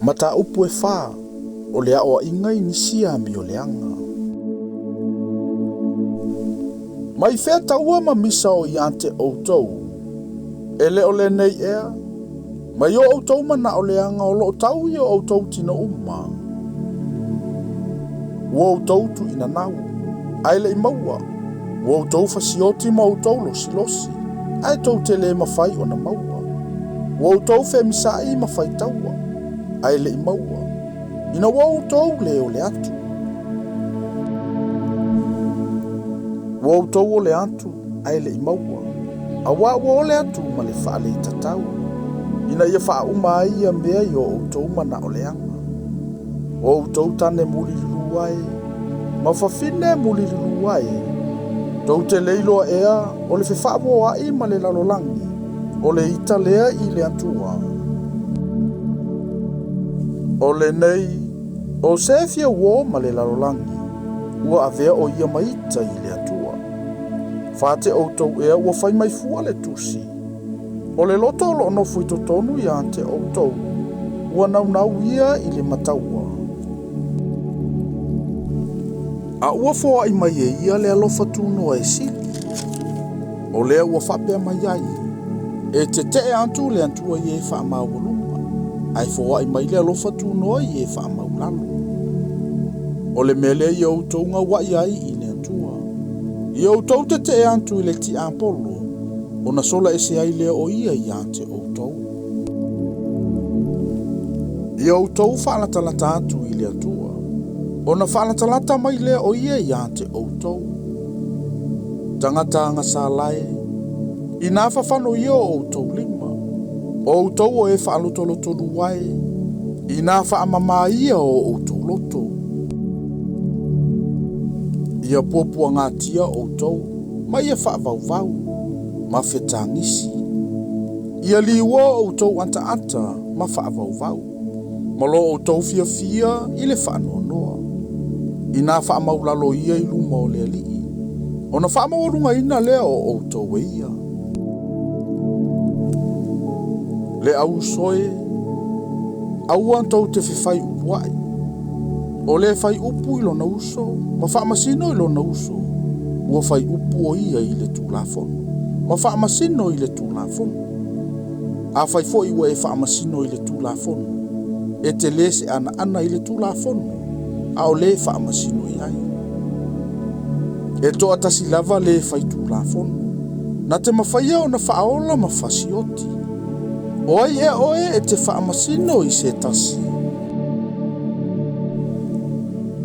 Mata upu e wha, o lea o ingai ni sia mi o leanga. Mai whea taua ma misa o i ante outou, ele o le nei ea, mai o outou mana o leanga o lo tau i o outou tina umma. Ua outou tu ina nau, aile i maua, ua outou fasioti ma outou losi losi, ai tou te le mawhai o na maua. Ua outou fe misai ma whai taua, aile i maua, ina ua outou le o le atu. Ua outou o le atu, aile i maua, a ua o le atu ma le wha le tatau, ina ia wha uma ia mea i o outou mana o leanga. O outou tane muli luai, ma whawhine muli luai, tou te leilo ea o le whewhawo ai ma le lalolangi, o le ita lea i le atua. O le nei, o se fia uo ma le lalolangi, ua avea o ia maita i le atua. Whate outou ea ua whai mai fua le tusi. O le loto lo no fui totonu i ante outou, ua nau ia i le mataua. A ua foa i mai e ia le alofa tūnoa e sili. O lea ua whapea mai ai. E te antu le antua i e wha maulunga. Ai foa i mai le alofa tūnoa i e wha maulalo. O le mele i outou ngā wai ai i le antua. I outou te antu i le ti apolo. O na sola e se ai lea o ia i ante outou. I outou whaalatalata atu i le atua. O na whaalatalata mai lea o ia i ante outou. Tangata anga sālae. I nā whawhano ia o outou lima. O outou o e whaalotoloto ruai. I nā whaamama ia o outou loto. Ia puapua ngā tia outou. Ma ia whaavauvau. Ma whetangisi. Ia liwa outou anta ma whaavauvau. Ma lo outou fia i le whaanonoa. I nā whaamaulalo ia i luma o lea lii. O na whaamaurunga ina lea o outou e ia. Le au soe, au antou te whiwhai upuai. O le whai upu i lona uso, ma whaamasino i lona uso. Ua whai upu o ia i le tūlafonu. Ma whaamasino i le tūlafonu. A whai fo i ua e whaamasino i le tūlafonu. E te lese ana i le tūlafonu. A o le whaamasino i ai. E toa tasi lava le whai tūlafonu. Na te mawhaia o na whaaola ma whasioti. Oi e te whaamasino i se tasi.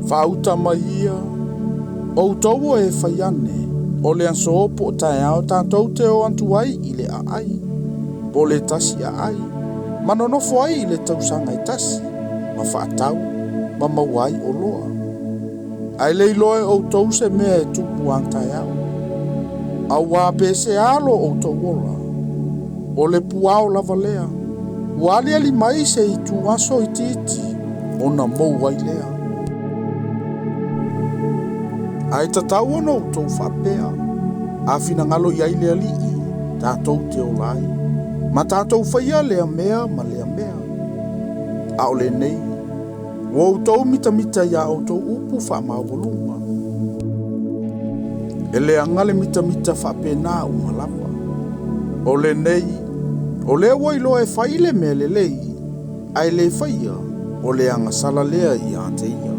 Whauta mai ia. Outou e whaiane. O le anso po o tae ao tātou te o antu ai i le aai. Po le tasi aai. Manonofo ai i le tausanga i tasi. Ma whaatau. Ma mauai o loa. Ai leiloe outou se mea e tupu ang tae ao. Au wape se alo outou ola. O le puao lava lea. Wali ali mai se i tu aso i titi. O na mou ai lea. Ai tatau ono outou whapea. A fina ngalo i ai lea lii. Tātou te olai. Ma tātou whaia lea mea ma lea mea. A o le nei. O outou mita ia outou upu whaamawalunga. E lea ngale mita whapena umalava. O le nei. O le wailo e whaile me le lei. Ai le whaia. O le anga sala lea i ante ia.